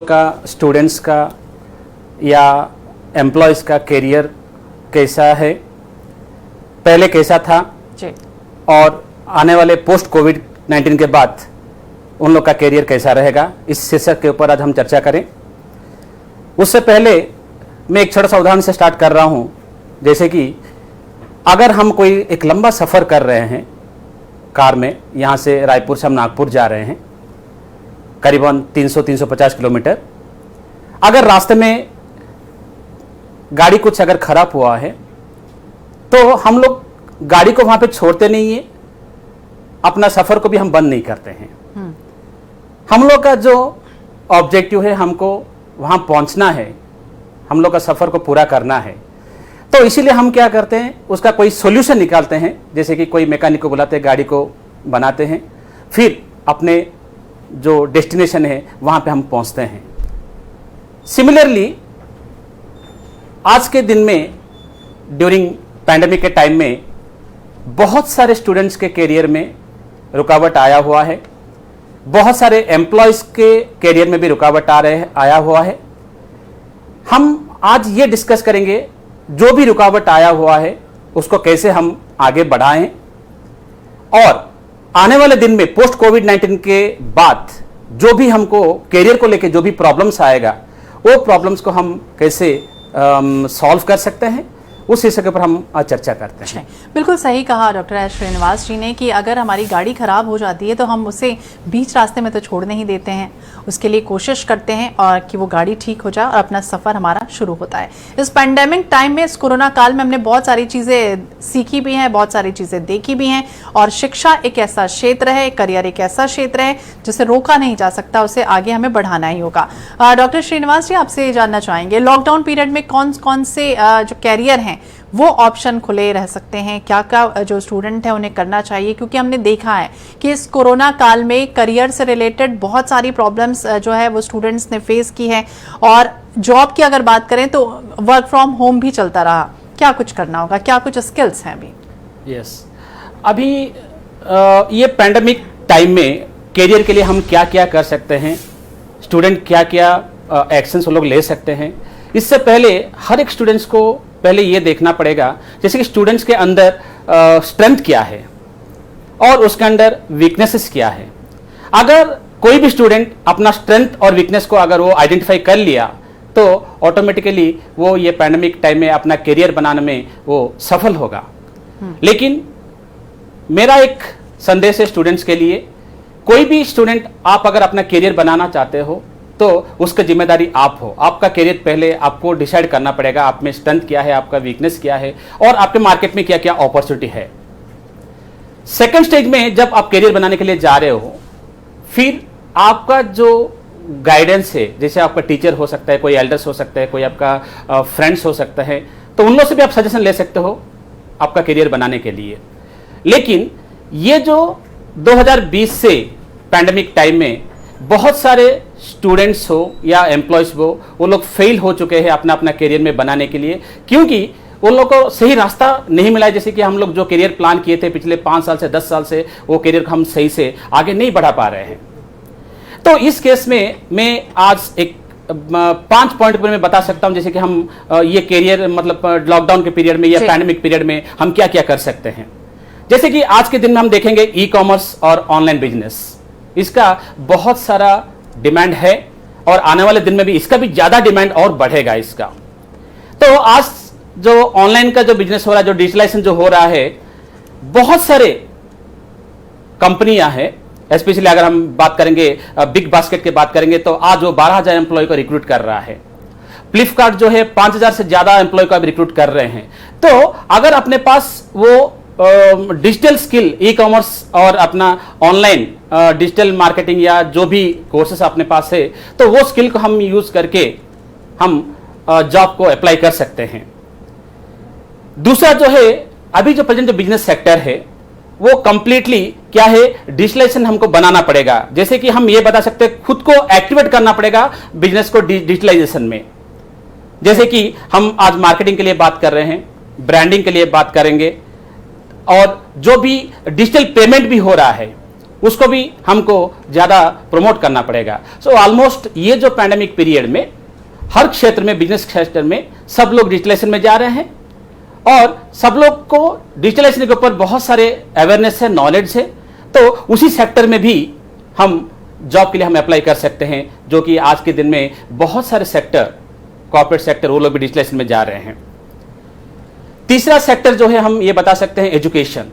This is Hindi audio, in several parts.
का स्टूडेंट्स का या एम्प्लॉयज़ का करियर कैसा है, पहले कैसा था जी। और आने वाले पोस्ट कोविड-19 के बाद उन लोग का करियर कैसा रहेगा, इस शीर्षक के ऊपर आज हम चर्चा करें। उससे पहले मैं एक छोटा सा उदाहरण से स्टार्ट कर रहा हूं। जैसे कि अगर हम कोई एक लंबा सफ़र कर रहे हैं कार में, यहाँ से रायपुर से हम नागपुर जा रहे हैं, करीबन 300-350 किलोमीटर। अगर रास्ते में गाड़ी कुछ अगर खराब हुआ है तो हम लोग गाड़ी को वहाँ पे छोड़ते नहीं है, अपना सफ़र को भी हम बंद नहीं करते हैं। हम लोग का जो ऑब्जेक्टिव है, हमको वहाँ पहुँचना है, हम लोग का सफ़र को पूरा करना है। तो इसीलिए हम क्या करते हैं, उसका कोई सॉल्यूशन निकालते हैं। जैसे कि कोई मैकेनिक को बुलाते हैं, गाड़ी को बनाते हैं, फिर अपने जो डेस्टिनेशन है वहाँ पे हम पहुँचते हैं। सिमिलरली आज के दिन में ड्यूरिंग पैंडेमिक के टाइम में बहुत सारे स्टूडेंट्स के करियर में रुकावट आया हुआ है, बहुत सारे एम्प्लॉयज़ के करियर में भी रुकावट आया हुआ है। हम आज ये डिस्कस करेंगे जो भी रुकावट आया हुआ है उसको कैसे हम आगे बढ़ाएं, और आने वाले दिन में पोस्ट कोविड-19 के बाद जो भी हमको करियर को लेके जो भी प्रॉब्लम्स आएगा, वो प्रॉब्लम्स को हम कैसे सॉल्व कर सकते हैं, उस शीर्षक के ऊपर हम आज चर्चा करते हैं। बिल्कुल सही कहा डॉक्टर एस श्रीनिवास जी ने कि अगर हमारी गाड़ी खराब हो जाती है तो हम उसे बीच रास्ते में तो छोड़ नहीं देते हैं, उसके लिए कोशिश करते हैं और कि वो गाड़ी ठीक हो जाए और अपना सफ़र हमारा शुरू होता है। इस पैंडेमिक टाइम में, इस कोरोना काल में हमने बहुत सारी चीज़ें सीखी भी हैं, बहुत सारी चीज़ें देखी भी हैं, और शिक्षा एक ऐसा क्षेत्र है, करियर एक ऐसा क्षेत्र है जिसे रोका नहीं जा सकता, उसे आगे हमें बढ़ाना ही होगा। डॉक्टर श्रीनिवास जी, आपसे जानना चाहेंगे, लॉकडाउन पीरियड में कौन कौन से जो कैरियर हैं वो ऑप्शन खुले रह सकते हैं, क्या क्या जो स्टूडेंट है उन्हें करना चाहिए? क्योंकि हमने देखा है कि इस कोरोना काल में करियर से रिलेटेड बहुत सारी प्रॉब्लम्स जो है वो स्टूडेंट्स ने फेस की है, और जॉब की अगर बात करें तो वर्क फ्रॉम होम भी चलता रहा। क्या कुछ करना होगा, क्या कुछ स्किल्स हैं अभी? यस, अभी ये पैंडेमिक टाइम में करियर के लिए हम क्या क्या कर सकते हैं, स्टूडेंट क्या क्या एक्शंस वो लोग ले सकते हैं। इससे पहले हर एक स्टूडेंट्स को पहले ये देखना पड़ेगा, जैसे कि स्टूडेंट्स के अंदर स्ट्रेंथ क्या है और उसके अंदर वीकनेसेस क्या है। अगर कोई भी स्टूडेंट अपना स्ट्रेंथ और वीकनेस को अगर वो आइडेंटिफाई कर लिया तो ऑटोमेटिकली वो ये पैंडेमिक टाइम में अपना करियर बनाने में वो सफल होगा। लेकिन मेरा एक संदेश है स्टूडेंट्स के लिए, कोई भी स्टूडेंट आप अगर अपना करियर बनाना चाहते हो तो उसका जिम्मेदारी आप हो। आपका करियर पहले आपको डिसाइड करना पड़ेगा, आप में स्ट्रेंथ क्या है, आपका वीकनेस क्या है, और आपके मार्केट में क्या क्या अपॉर्चुनिटी है। सेकंड स्टेज में जब आप करियर बनाने के लिए जा रहे हो, फिर आपका जो गाइडेंस है, जैसे आपका टीचर हो सकता है, कोई एल्डर्स हो सकता है, कोई आपका फ्रेंड्स हो सकता है, तो उन लोगों से भी आप सजेशन ले सकते हो आपका करियर बनाने के लिए। लेकिन ये जो 2020 से पैंडेमिक टाइम में बहुत सारे स्टूडेंट्स हो या एम्प्लॉयज हो, वो लोग फेल हो चुके हैं अपना अपना करियर में बनाने के लिए, क्योंकि उन लोगों को सही रास्ता नहीं मिला है। जैसे कि हम लोग जो करियर प्लान किए थे पिछले 5 साल से 10 साल से, वो करियर को हम सही से आगे नहीं बढ़ा पा रहे हैं। तो इस केस में मैं आज एक 5 पॉइंट पर मैं बता सकता हूं, जैसे कि हम ये करियर मतलब लॉकडाउन के पीरियड में या पैंडेमिक पीरियड में हम क्या क्या कर सकते हैं। जैसे कि आज के दिन में हम देखेंगे ई कॉमर्स और ऑनलाइन बिजनेस, इसका बहुत सारा डिमांड है और आने वाले दिन में भी इसका भी ज्यादा डिमांड और बढ़ेगा इसका। तो आज जो ऑनलाइन का जो बिजनेस हो रहा है, जो डिजिटलाइजेशन जो हो रहा है, बहुत सारे कंपनियां हैं। स्पेशली अगर हम बात करेंगे बिग बास्केट की बात करेंगे तो आज वो 12,000 एम्प्लॉय को रिक्रूट कर रहा है। फ्लिपकार्ट जो है 5,000 से ज्यादा एम्प्लॉय को अभी रिक्रूट कर रहे हैं। तो अगर अपने पास वो डिजिटल स्किल, ई कॉमर्स और अपना ऑनलाइन डिजिटल मार्केटिंग या जो भी कोर्सेस अपने पास है, तो वो स्किल को हम यूज करके हम जॉब को अप्लाई कर सकते हैं। दूसरा जो है, अभी जो प्रेजेंट जो बिजनेस सेक्टर है वो कंप्लीटली क्या है, डिजिटलाइजेशन हमको बनाना पड़ेगा। जैसे कि हम ये बता सकते हैं, खुद को एक्टिवेट करना पड़ेगा बिजनेस को डिजिटलाइजेशन में। जैसे कि हम आज मार्केटिंग के लिए बात कर रहे हैं, ब्रांडिंग के लिए बात करेंगे, और जो भी डिजिटल पेमेंट भी हो रहा है उसको भी हमको ज़्यादा प्रमोट करना पड़ेगा। सो ऑलमोस्ट ये जो पैंडेमिक पीरियड में हर क्षेत्र में, बिजनेस क्षेत्र में सब लोग डिजिटलाइजेशन में जा रहे हैं और सब लोग को डिजिटलाइजेशन के ऊपर बहुत सारे अवेयरनेस है, नॉलेज है। तो उसी सेक्टर में भी हम जॉब के लिए हम अप्लाई कर सकते हैं, जो कि आज के दिन में बहुत सारे सेक्टर, कॉर्पोरेट सेक्टर, वो लोग भी डिजिटलाइजेशन में जा रहे हैं। तीसरा सेक्टर जो है हम ये बता सकते हैं एजुकेशन।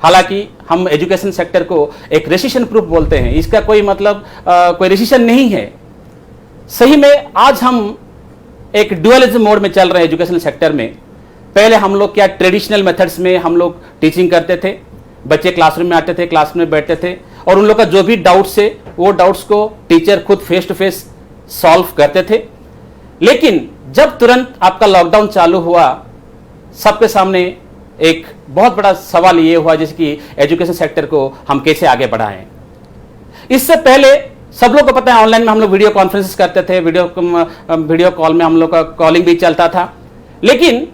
हालांकि हम एजुकेशन सेक्टर को एक रेसिशन प्रूफ बोलते हैं, इसका कोई मतलब कोई रेसिशन नहीं है। सही में आज हम एक ड्यूअलिज्म मोड में चल रहे हैं एजुकेशन सेक्टर में। पहले हम लोग क्या ट्रेडिशनल मेथड्स में हम लोग टीचिंग करते थे, बच्चे क्लासरूम में आते थे, क्लास में बैठते थे और उन लोग का जो भी डाउट्स है वो डाउट्स को टीचर खुद फेस टू फेस सॉल्व करते थे। लेकिन जब तुरंत आपका लॉकडाउन चालू हुआ, सबके सामने एक बहुत बड़ा सवाल ये हुआ जैसे कि एजुकेशन सेक्टर को हम कैसे आगे बढ़ाएं। इससे पहले सब लोग को पता है ऑनलाइन में हम लोग वीडियो कॉन्फ्रेंसेस करते थे, वीडियो कॉल में हम लोग का कॉलिंग भी चलता था। लेकिन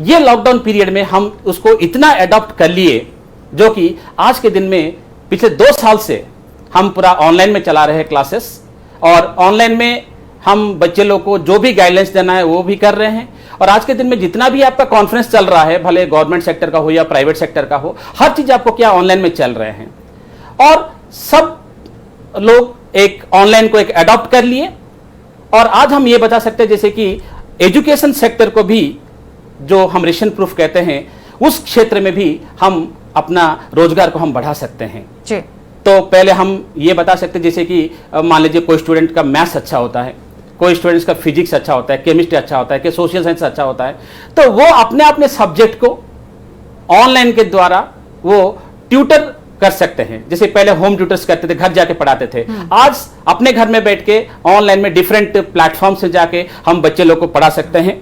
ये लॉकडाउन पीरियड में हम उसको इतना अडॉप्ट कर लिए, जो कि आज के दिन में पिछले 2 साल से हम पूरा ऑनलाइन में चला रहे हैं क्लासेस, और ऑनलाइन में हम बच्चे लोग को जो भी गाइडलाइंस देना है वो भी कर रहे हैं। और आज के दिन में जितना भी आपका कॉन्फ्रेंस चल रहा है, भले गवर्नमेंट सेक्टर का हो या प्राइवेट सेक्टर का हो, हर चीज आपको क्या ऑनलाइन में चल रहे हैं और सब लोग एक ऑनलाइन को एक अडॉप्ट कर लिए। और आज हम ये बता सकते हैं जैसे कि एजुकेशन सेक्टर को भी, जो हम रेशन प्रूफ कहते हैं, उस क्षेत्र में भी हम अपना रोजगार को हम बढ़ा सकते हैं जी। तो पहले हम ये बता सकते हैं जैसे कि मान लीजिए कोई स्टूडेंट का मैथ्स अच्छा होता है, कोई स्टूडेंट्स का फिजिक्स अच्छा होता है, केमिस्ट्री अच्छा होता है, कि सोशल साइंस अच्छा होता है, तो वो अपने अपने सब्जेक्ट को ऑनलाइन के द्वारा वो ट्यूटर कर सकते हैं। जैसे पहले होम ट्यूटर्स करते थे, घर जाके पढ़ाते थे, आज अपने घर में बैठ के ऑनलाइन में डिफरेंट प्लेटफॉर्म से जाके हम बच्चे लोग को पढ़ा सकते हैं।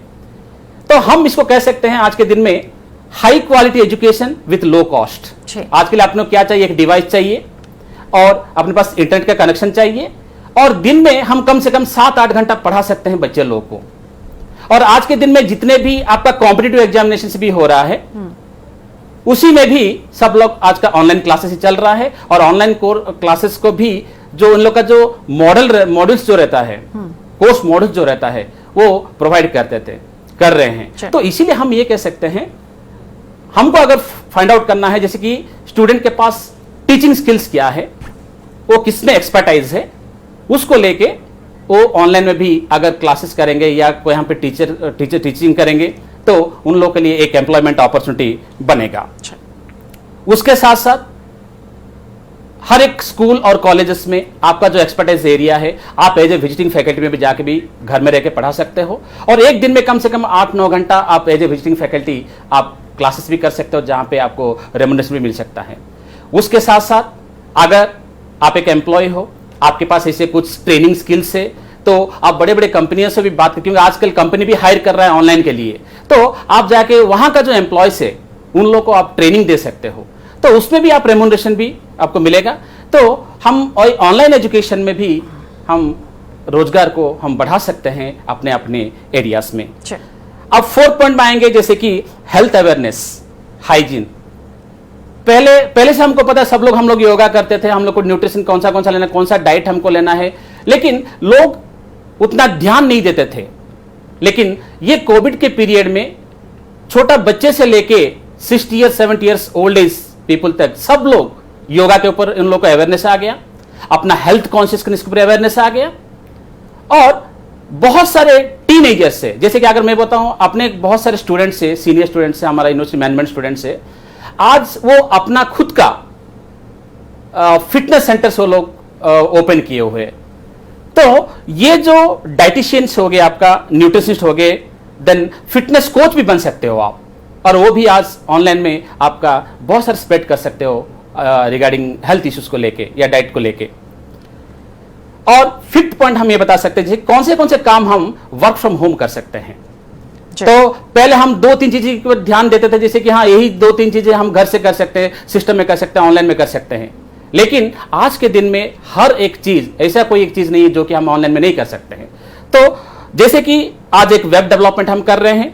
तो हम इसको कह सकते हैं आज के दिन में high quality education with low cost. आज के लिए आपको क्या चाहिए, एक डिवाइस चाहिए और अपने पास इंटरनेट का कनेक्शन चाहिए, और दिन में हम कम से कम 7-8 घंटा पढ़ा सकते हैं बच्चे लोग को। और आज के दिन में जितने भी आपका कॉम्पिटिटिव एग्जामिनेशन भी हो रहा है, उसी में भी सब लोग आज का ऑनलाइन क्लासेस ही चल रहा है। और ऑनलाइन क्लासेस को भी जो उन लोग का जो मॉड्यूल्स जो रहता है, कोर्स मॉड्यूल्स जो रहता है, वो प्रोवाइड कर रहे हैं। तो इसीलिए हम ये कह सकते हैं, हमको अगर फाइंड आउट करना है जैसे कि स्टूडेंट के पास टीचिंग स्किल्स क्या है, वो किसमें एक्सपर्टाइज है, उसको लेके वो ऑनलाइन में भी अगर क्लासेस करेंगे या कोई यहाँ पे टीचर टीचिंग करेंगे तो उन लोगों के लिए एक एम्प्लॉयमेंट अपॉर्चुनिटी बनेगा। उसके साथ साथ हर एक स्कूल और कॉलेजेस में आपका जो एक्सपर्टाइज एरिया है, आप एज ए विजिटिंग फैकल्टी में भी जाके भी घर में रह के पढ़ा सकते हो, और एक दिन में कम से कम 8-9 घंटा आप एज ए विजिटिंग फैकल्टी आप क्लासेस भी कर सकते हो, जहां पे आपको रेम्यूनरेशन भी मिल सकता है। उसके साथ साथ अगर आप एक एम्प्लॉय हो, आपके पास ऐसे कुछ ट्रेनिंग स्किल्स है, तो आप बड़े बड़े कंपनियों से भी बात, क्योंकि आजकल कंपनी भी हायर कर रहा है ऑनलाइन के लिए, तो आप जाके वहां का जो एम्प्लॉयज है उन लोगों को आप ट्रेनिंग दे सकते हो, तो उसमें भी आप रेम्यूनरेशन भी आपको मिलेगा। तो हम ऑनलाइन एजुकेशन में भी हम रोजगार को हम बढ़ा सकते हैं अपने अपने एरियाज में। अब 4th पॉइंट में आएंगे जैसे कि हेल्थ अवेयरनेस, हाइजीन। पहले से हमको पता है, सब लोग हम लोग योगा करते थे, हम लोग को न्यूट्रिशन कौन सा लेना, कौन सा डाइट हमको लेना है, लेकिन लोग उतना ध्यान नहीं देते थे। लेकिन ये कोविड के पीरियड में छोटा बच्चे से लेके 60 years 70 years old age people तक सब लोग योगा के ऊपर इन लोगों को अवेयरनेस आ गया, अपना हेल्थ कॉन्शियसनेस के ऊपर अवेयरनेस आ गया। और बहुत सारे टीनेजर्स से, जैसे कि अगर मैं बताऊं अपने बहुत सारे स्टूडेंट्स से, सीनियर स्टूडेंट्स से, हमारा यूनिवर्सिटी मैनेजमेंट स्टूडेंट्स से, आज वो अपना खुद का फिटनेस सेंटर्स वो लोग ओपन किए हुए। तो ये जो डाइटिशियंस हो गए, आपका न्यूट्रिशनिस्ट हो गए, देन फिटनेस कोच भी बन सकते हो आप, और वो भी आज ऑनलाइन में आपका बहुत सारे स्प्रेड कर सकते हो रिगार्डिंग हेल्थ इश्यूज को लेके या डाइट को लेके। और 5th पॉइंट हम ये बता सकते हैं कौन से काम हम वर्क फ्रॉम होम कर सकते हैं। तो पहले हम 2-3 चीजें पर ध्यान देते थे, जैसे कि हाँ यही 2-3 चीजें हम घर से कर सकते हैं, सिस्टम में कर सकते हैं, ऑनलाइन में कर सकते हैं। लेकिन आज के दिन में हर एक चीज, ऐसा कोई एक चीज नहीं है जो कि हम ऑनलाइन में नहीं कर सकते हैं। तो जैसे कि आज एक वेब डेवलपमेंट हम कर रहे हैं,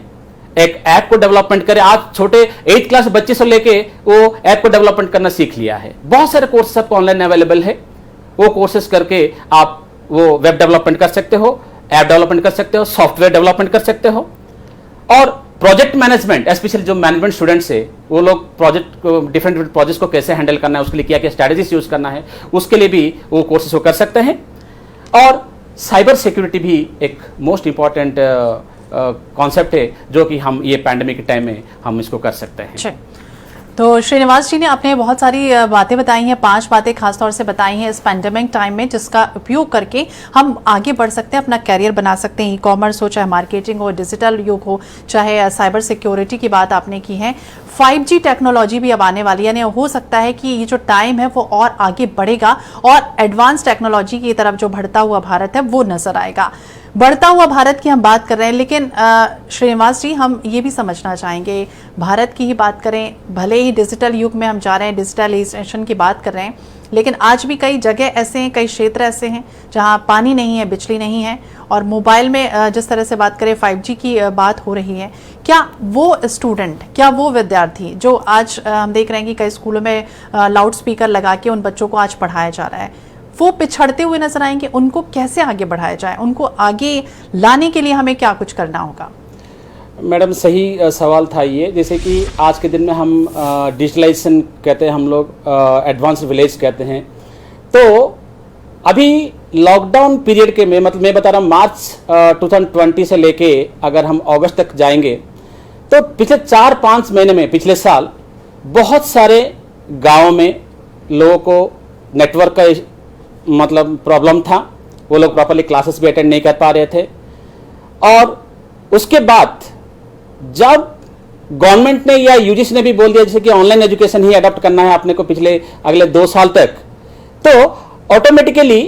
एक ऐप को डेवलपमेंट करे। आज छोटे 8th क्लास बच्चे से लेके वो ऐप को डेवलपमेंट करना सीख लिया है। बहुत सारे कोर्सेस आपको ऑनलाइन अवेलेबल है, वो कोर्सेस करके आप वो वेब डेवलपमेंट कर सकते हो, ऐप डेवलपमेंट कर सकते हो, सॉफ्टवेयर डेवलपमेंट कर सकते हो। और प्रोजेक्ट मैनेजमेंट, स्पेशली जो मैनेजमेंट स्टूडेंट्स है वो लोग प्रोजेक्ट डिफरेंट प्रोजेक्ट्स को कैसे हैंडल करना है, उसके लिए क्या क्या स्ट्रैटेजीज यूज करना है, उसके लिए भी वो कोर्सेज को कर सकते हैं। और साइबर सिक्योरिटी भी एक मोस्ट इंपॉर्टेंट कॉन्सेप्ट है जो कि हम ये पैंडेमिक के टाइम में हम इसको कर सकते हैं। तो श्रीनिवास जी ने आपने बहुत सारी बातें बताई हैं, 5 बातें खासतौर से बताई हैं इस पैंडेमिक टाइम में, जिसका उपयोग करके हम आगे बढ़ सकते हैं, अपना कैरियर बना सकते हैं। ई कॉमर्स हो, चाहे मार्केटिंग हो, डिजिटल युग हो, चाहे साइबर सिक्योरिटी की बात आपने की है। 5G टेक्नोलॉजी भी अब आने वाली है, यानी हो सकता है कि ये जो टाइम है वो और आगे बढ़ेगा और एडवांस टेक्नोलॉजी की तरफ जो बढ़ता हुआ भारत है वो नजर आएगा। बढ़ता हुआ भारत की हम बात कर रहे हैं, लेकिन श्रीनिवास जी हम ये भी समझना चाहेंगे, भारत की ही बात करें, भले ही डिजिटल युग में हम जा रहे हैं, डिजिटलाइजेशन की बात कर रहे हैं, लेकिन आज भी कई जगह ऐसे हैं, कई क्षेत्र ऐसे हैं जहां पानी नहीं है, बिजली नहीं है, और मोबाइल में जिस तरह से बात करें 5G की बात हो रही है। क्या वो स्टूडेंट, क्या वो विद्यार्थी जो आज हम देख रहे हैं कि कई स्कूलों में लाउड स्पीकर लगा के उन बच्चों को आज पढ़ाया जा रहा है, वो पिछड़ते हुए नजर आएंगे? उनको कैसे आगे बढ़ाया जाए, उनको आगे लाने के लिए हमें क्या कुछ करना होगा? मैडम सही सवाल था ये। जैसे कि आज के दिन में हम डिजिटलाइजेशन कहते हैं, हम लोग एडवांस विलेज कहते हैं। तो अभी लॉकडाउन पीरियड के में, मतलब मैं बता रहा हूँ मार्च 2020 से लेके अगर हम अगस्त तक जाएंगे तो पिछले 4-5 महीने में, पिछले साल बहुत सारे गाँव में लोगों को नेटवर्क का मतलब प्रॉब्लम था, वो लोग प्रॉपर्ली क्लासेस भी अटेंड नहीं कर पा रहे थे। और उसके बाद जब गवर्नमेंट ने या यूजीसी ने भी बोल दिया जैसे कि ऑनलाइन एजुकेशन ही अडॉप्ट करना है आपने को पिछले अगले 2 साल तक, तो ऑटोमेटिकली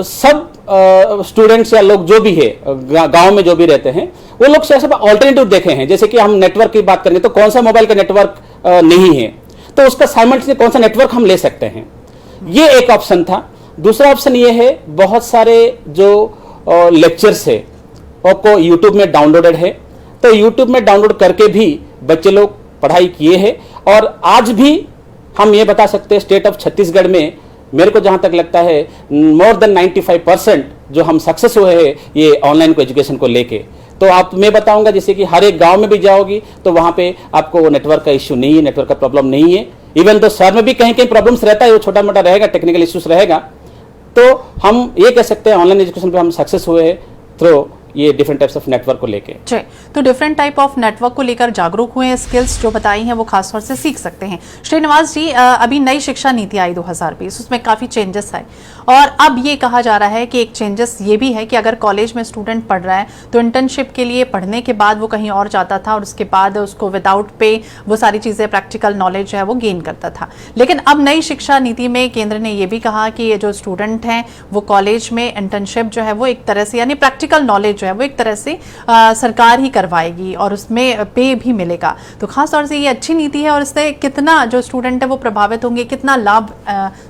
सब स्टूडेंट्स या लोग जो भी है गांव में जो भी रहते हैं वो लोग से सब ऑल्टरनेटिव देखे हैं। जैसे कि हम नेटवर्क की बात करेंगे तो कौन सा मोबाइल का नेटवर्क नहीं है, तो उसका साइमल्टेनियसली कौन सा नेटवर्क हम ले सकते हैं, ये एक ऑप्शन था। दूसरा ऑप्शन ये है, बहुत सारे जो लेक्चर्स है आपको यूट्यूब में डाउनलोडेड है, तो यूट्यूब में डाउनलोड करके भी बच्चे लोग पढ़ाई किए हैं। और आज भी हम ये बता सकते हैं स्टेट ऑफ छत्तीसगढ़ में मेरे को जहां तक लगता है मोर देन 95% जो हम सक्सेस हुए हैं ये ऑनलाइन को एजुकेशन को लेके। तो आप मैं बताऊंगा जैसे कि हर एक गांव में भी जाओगी तो वहां पे आपको नेटवर्क का इश्यू नहीं है, नेटवर्क का प्रॉब्लम नहीं है। इवन तो शहर में भी कहीं कहीं प्रॉब्लम्स रहता है, वो छोटा मोटा रहेगा, टेक्निकल इश्यूज रहेगा। तो हम ये कह सकते हैं ऑनलाइन एजुकेशन पे हम सक्सेस हुए हैं थ्रू ये डिफरेंट टाइप्स ऑफ नेटवर्क को लेके। तो डिफरेंट टाइप ऑफ नेटवर्क को लेकर जागरूक हुए हैं, स्किल्स जो बताई हैं वो खासतौर से सीख सकते हैं। श्रीनिवास जी, अभी नई शिक्षा नीति आई 2020, उसमें काफी चेंजेस आए और अब ये कहा जा रहा है कि एक चेंजेस ये भी है कि अगर कॉलेज में स्टूडेंट पढ़ रहा है तो इंटर्नशिप के लिए पढ़ने के बाद वो कहीं और जाता था और उसके बाद उसको विदाउट पे वो सारी चीजें, प्रैक्टिकल नॉलेज जो है वो गेन करता था। लेकिन अब नई शिक्षा नीति में केंद्र ने ये भी कहा कि ये जो स्टूडेंट हैं वो कॉलेज में इंटर्नशिप जो है वो एक तरह से, यानी प्रैक्टिकल नॉलेज जो है वो एक तरह से सरकार ही करवाएगी और उसमें पे भी मिलेगा। तो खास तौर से ये अच्छी नीति है और इससे कितना जो स्टूडेंट है वो प्रभावित होंगे, कितना लाभ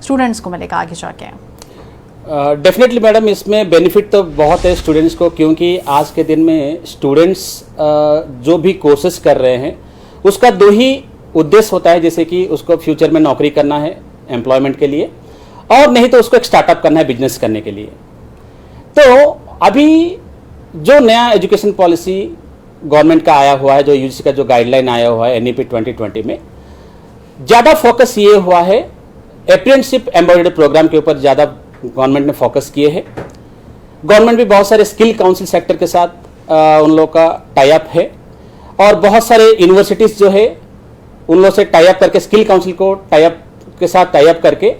स्टूडेंट्स को मिलेगा आगे जाके? डेफिनेटली मैडम, इसमें बेनिफिट तो बहुत है स्टूडेंट्स को, क्योंकि आज के दिन में स्टूडेंट्स जो भी कोर्सेज कर रहे हैं उसका 2 ही उद्देश्य होता है, जैसे कि उसको फ्यूचर में नौकरी करना है एम्प्लॉयमेंट के लिए, और नहीं तो उसको एक स्टार्टअप करना है बिजनेस करने के लिए। तो अभी जो नया एजुकेशन पॉलिसी गवर्नमेंट का आया हुआ है, जो यूजीसी का जो गाइडलाइन आया हुआ है एनईपी 2020 में, ज़्यादा फोकस ये हुआ है अप्रेंटिसशिप एम्बेडेड प्रोग्राम के ऊपर ज़्यादा गवर्नमेंट ने फोकस किए हैं। गवर्नमेंट भी बहुत सारे स्किल काउंसिल सेक्टर के साथ उन लोगों का टाई अप है और बहुत सारे यूनिवर्सिटीज़ जो है उन लोगों से टाई अप करके, स्किल काउंसिल को टाई अप के साथ टाई अप करके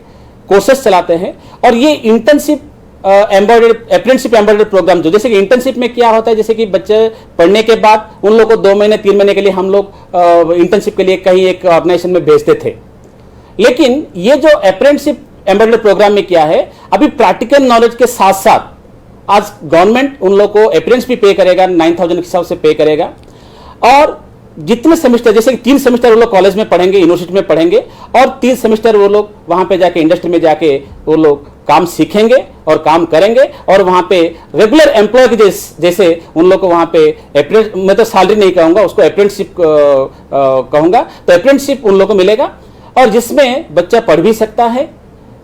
कोर्सेज चलाते हैं। और ये इंटर्नशिप अप्रेंटिसशिप एम्बेडेड प्रोग्राम, जो जैसे कि इंटर्नशिप में क्या होता है, जैसे कि बच्चे पढ़ने के बाद उन लोगों को 2 महीने 3 महीने के लिए हम लोग इंटर्नशिप के लिए कहीं एक ऑर्गेनाइजेशन में भेजते थे। लेकिन ये जो अप्रेंटिसशिप एम्बेडेड प्रोग्राम में क्या है, अभी प्रैक्टिकल नॉलेज के साथ साथ आज गवर्नमेंट उन लोगों को अप्रेंटिस भी पे करेगा, 9,000 के हिसाब से पे करेगा। और जितने सेमेस्टर, जैसे कि 3 सेमेस्टर वो लोग कॉलेज में पढ़ेंगे, यूनिवर्सिटी में पढ़ेंगे, और 3 सेमेस्टर वो लोग वहां पे जाके इंडस्ट्री में जाके वो लोग काम सीखेंगे और काम करेंगे और वहां पे रेगुलर एम्प्लॉय के जैसे उन लोग को वहां पे मैं तो सैलरी नहीं कहूंगा, उसको अप्रेंटिसशिप कहूंगा, तो अप्रेंटिसशिप उन लोग को मिलेगा और जिसमें बच्चा पढ़ भी सकता है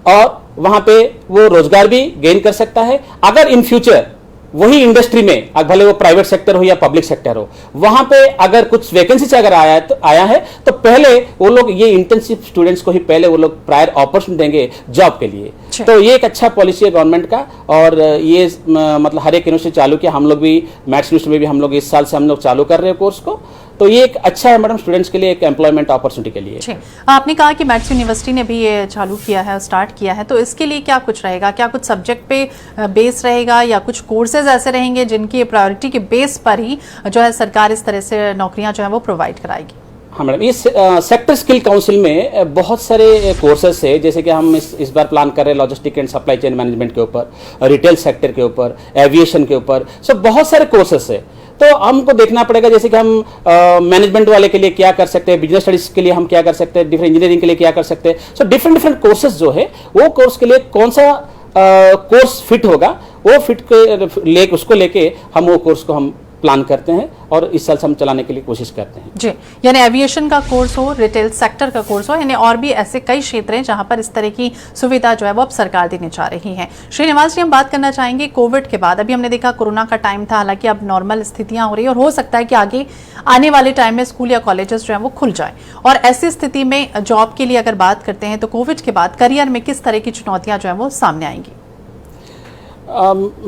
और वहां पे वो रोजगार भी गेन कर सकता है। अगर इन फ्यूचर वही इंडस्ट्री में, भले वो प्राइवेट सेक्टर हो या पब्लिक सेक्टर हो, वहां पे अगर कुछ वैकेंसी अगर आया है तो पहले वो लोग ये इंटर्नशिप स्टूडेंट्स को ही पहले वो लोग प्रायर अपॉर्चुनिटी देंगे जॉब के लिए। तो ये एक अच्छा पॉलिसी है गवर्नमेंट का और ये मतलब हर एक यूनिवर्सिटी चालू किया। हम लोग भी मैथ्स यूनिवर्सिटी में भी हम लोग इस साल से हम लोग चालू कर रहे हैं कोर्स को। तो ये एक अच्छा है मैडम स्टूडेंट्स के लिए, एक एम्प्लॉयमेंट अपॉर्चुनिटी के लिए। आपने कहा कि मैथ्स यूनिवर्सिटी ने भी ये चालू किया है, स्टार्ट किया है, तो इसके लिए क्या कुछ रहेगा? क्या कुछ सब्जेक्ट पे बेस रहेगा या कुछ कोर्सेज ऐसे रहेंगे जिनकी प्रायोरिटी के बेस पर ही जो है सरकार इस तरह से नौकरियां जो है वो प्रोवाइड कराएगी? हाँ मैडम, इस सेक्टर स्किल काउंसिल में बहुत सारे कोर्सेस है, जैसे कि हम इस बार प्लान कर रहे हैं logistic and supply chain management के ऊपर, रिटेल सेक्टर के ऊपर, एविएशन के ऊपर, सब बहुत सारे कोर्सेस है। तो हमको देखना पड़ेगा जैसे कि हम मैनेजमेंट वाले के लिए क्या कर सकते हैं, बिजनेस स्टडीज के लिए हम क्या कर सकते हैं, डिफरेंट इंजीनियरिंग के लिए क्या कर सकते हैं। सो डिफरेंट कोर्सेज जो है वो कोर्स के लिए कौन सा कोर्स फिट होगा, वो फिट के उसको लेके हम वो कोर्स को हम प्लान करते हैं और इस साल से हम चलाने के लिए कोशिश करते हैं जी। यानी एविएशन का कोर्स हो, रिटेल सेक्टर का कोर्स हो, यानी और भी ऐसे कई क्षेत्र हैं जहां पर इस तरह की सुविधा जो है वो अब सरकार देने जा रही है। श्रीनिवास जी, हम बात करना चाहेंगे कोविड के बाद। अभी हमने देखा कोरोना का टाइम था, हालांकि अब नॉर्मल स्थितियां हो रही है और हो सकता है कि आगे आने वाले टाइम में स्कूल या कॉलेजेस जो है वो खुल जाए, और ऐसी स्थिति में जॉब के लिए अगर बात करते हैं तो कोविड के बाद करियर में किस तरह की चुनौतियां जो है वो सामने आएंगी?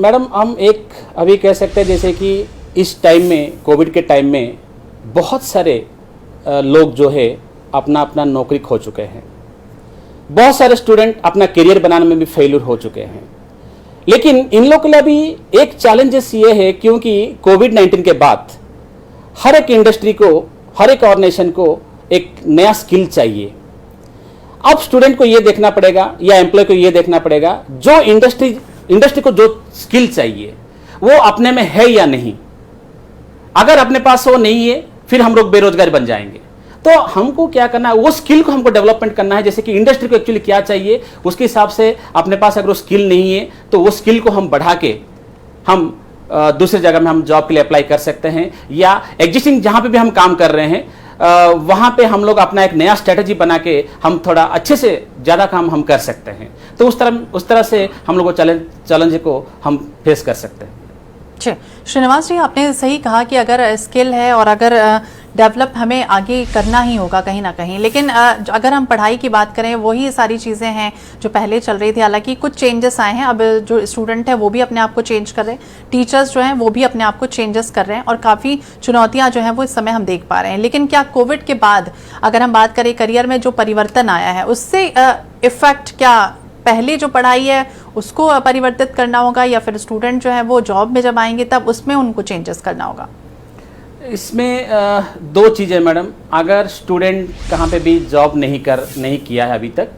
मैडम, हम एक अभी कह सकते हैं जैसे कि इस टाइम में, कोविड के टाइम में बहुत सारे लोग जो है अपना अपना नौकरी खो चुके हैं। बहुत सारे स्टूडेंट अपना करियर बनाने में भी फेल्यूर हो चुके हैं। लेकिन इन लोगों के लिए अभी एक चैलेंजेस ये है, क्योंकि कोविड-19 के बाद हर एक इंडस्ट्री को, हर एक ऑर्गेनाइजेशन को एक नया स्किल चाहिए। अब स्टूडेंट को ये देखना पड़ेगा या एम्प्लॉय को ये देखना पड़ेगा जो इंडस्ट्री को जो स्किल चाहिए वो अपने में है या नहीं। अगर अपने पास वो नहीं है फिर हम लोग बेरोजगार बन जाएंगे। तो हमको क्या करना है, वो स्किल को हमको डेवलपमेंट करना है, जैसे कि इंडस्ट्री को एक्चुअली क्या चाहिए उसके हिसाब से अपने पास अगर वो स्किल नहीं है तो वो स्किल को हम बढ़ा के हम दूसरी जगह में हम जॉब के लिए अप्लाई कर सकते हैं, या एग्जिस्टिंग जहां पे भी हम काम कर रहे हैं वहां पे हम लोग अपना एक नया स्ट्रेटजी बना के हम थोड़ा अच्छे से ज़्यादा काम हम कर सकते हैं। तो उस तरह से हम लोग चैलेंज को हम फेस कर सकते हैं। श्रीनिवास जी, आपने सही कहा कि अगर स्किल है और अगर डेवलप हमें आगे करना ही होगा कहीं ना कहीं, लेकिन अगर हम पढ़ाई की बात करें वही सारी चीज़ें हैं जो पहले चल रही थी। हालांकि कुछ चेंजेस आए हैं, अब जो स्टूडेंट है वो भी अपने आप को चेंज कर रहे हैं, टीचर्स जो हैं वो भी अपने आप को चेंजेस कर रहे हैं और काफ़ी चुनौतियां जो हैं वो इस समय हम देख पा रहे हैं। लेकिन क्या कोविड के बाद अगर हम बात करें करियर में जो परिवर्तन आया है उससे इफेक्ट, क्या पहले जो पढ़ाई है उसको परिवर्तित करना होगा या फिर स्टूडेंट जो है वो जॉब में जब आएंगे तब उसमें उनको चेंजेस करना होगा? इसमें दो चीज़ें मैडम। अगर स्टूडेंट कहाँ पे भी जॉब नहीं किया है अभी तक,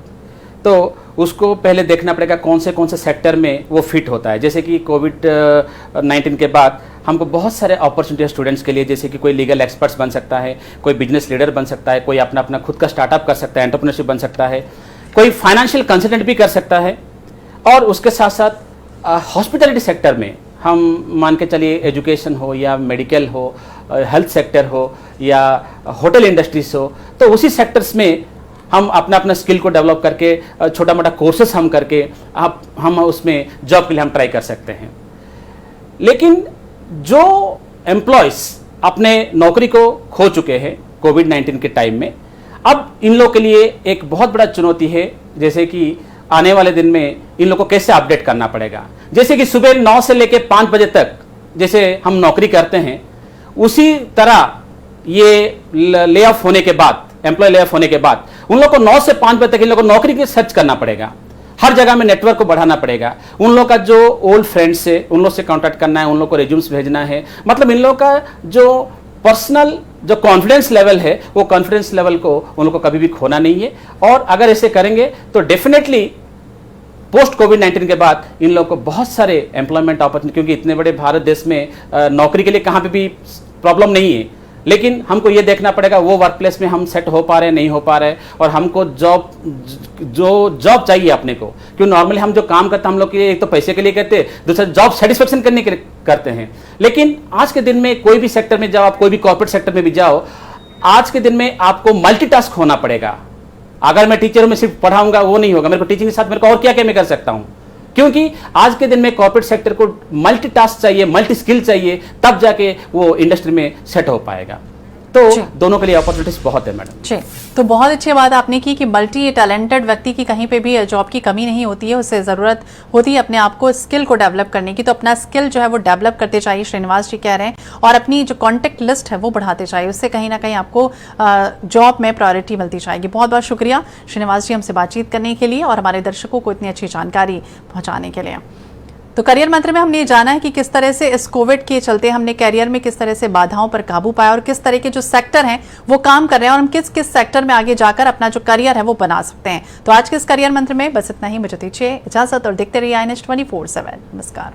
तो उसको पहले देखना पड़ेगा कौन से सेक्टर में वो फिट होता है। जैसे कि कोविड-19 के बाद हमको बहुत सारे अपॉर्चुनिटी है स्टूडेंट्स के लिए, जैसे कि कोई लीगल एक्सपर्ट्स बन सकता है, कोई बिजनेस लीडर बन सकता है, कोई अपना खुद का स्टार्टअप कर सकता है, एंटरप्रेन्योरशिप बन सकता है, कोई फाइनेंशियल कंसल्टेंट भी कर सकता है, और उसके साथ साथ हॉस्पिटैलिटी सेक्टर में हम मान के चलिए एजुकेशन हो या मेडिकल हो, हेल्थ सेक्टर हो या होटल इंडस्ट्रीज हो, तो उसी सेक्टर्स में हम अपना स्किल को डेवलप करके छोटा मोटा कोर्सेस हम करके हम उसमें जॉब के लिए हम ट्राई कर सकते हैं। लेकिन जो एम्प्लॉयज़ अपने नौकरी को खो चुके हैं कोविड-19 के टाइम में, अब इन लोगों के लिए एक बहुत बड़ा चुनौती है, जैसे कि आने वाले दिन में इन लोगों को कैसे अपडेट करना पड़ेगा। जैसे कि सुबह 9 से लेकर 5 बजे तक जैसे हम नौकरी करते हैं, उसी तरह ये ले ऑफ होने के बाद, एम्प्लॉय ले ऑफ होने के बाद उन लोगों को 9 से 5 बजे तक इन लोगों को नौकरी की सर्च करना पड़ेगा। हर जगह में नेटवर्क को बढ़ाना पड़ेगा। उन लोगों का जो ओल्ड फ्रेंड्स है उन लोग से कॉन्टैक्ट करना है, उन लोग को रिज्यूम्स भेजना है। मतलब इन लोगों का जो पर्सनल जो कॉन्फिडेंस लेवल है वो कॉन्फिडेंस लेवल को उन लोगों को कभी भी खोना नहीं है। और अगर ऐसे करेंगे तो डेफिनेटली पोस्ट कोविड-19 के बाद इन लोगों को बहुत सारे एम्प्लॉयमेंट अपॉर्चुनिटी, क्योंकि इतने बड़े भारत देश में नौकरी के लिए कहाँ पे भी प्रॉब्लम नहीं है, लेकिन हमको ये देखना पड़ेगा वो वर्क प्लेस में हम सेट हो पा रहे हैं नहीं हो पा रहे, और हमको जॉब चाहिए अपने को। क्यों नॉर्मली हम जो काम करते हैं हम लोग एक तो पैसे के लिए करते हैं, दूसरा जॉब सेटिस्फेक्शन करने के लिए करते हैं। लेकिन आज के दिन में कोई भी सेक्टर में जाओ आप, कोई भी कॉर्पोरेट सेक्टर में भी जाओ, आज के दिन में आपको मल्टीटास्क होना पड़ेगा। अगर मैं टीचर में सिर्फ पढ़ाऊंगा वो नहीं होगा, मेरे को टीचिंग के साथ मेरे को और क्या क्या मैं कर सकता हूं, क्योंकि आज के दिन में कॉर्पोरेट सेक्टर को मल्टीटास्क चाहिए, मल्टी स्किल चाहिए, तब जाके वो इंडस्ट्री में सेट हो पाएगा। तो दोनों के लिए अपॉर्चुनिटीज बहुत है मैडम जी। तो बहुत अच्छी बात आपने की कि मल्टी टैलेंटेड व्यक्ति की कहीं पे भी जॉब की कमी नहीं होती है, उससे ज़रूरत होती है अपने आप को स्किल को डेवलप करने की। तो अपना स्किल जो है वो डेवलप करते चाहिए, श्रीनिवास जी कह रहे हैं, और अपनी जो कॉन्टेक्ट लिस्ट है वो बढ़ाते चाहिए, उससे कहीं ना कहीं आपको जॉब में प्रायोरिटी मिलती जाएगी। बहुत बहुत शुक्रिया श्रीनिवास जी हमसे बातचीत करने के लिए और हमारे दर्शकों को इतनी अच्छी जानकारी पहुँचाने के लिए। तो करियर मंत्र में हमने ये जाना है कि किस तरह से इस कोविड के चलते हमने करियर में किस तरह से बाधाओं पर काबू पाया और किस तरह के जो सेक्टर हैं वो काम कर रहे हैं और हम किस किस सेक्टर में आगे जाकर अपना जो करियर है वो बना सकते हैं। तो आज के इस करियर मंत्र में बस इतना ही। मुझे दीजिए इजाजत और देखते रहिए INH 24/7। नमस्कार।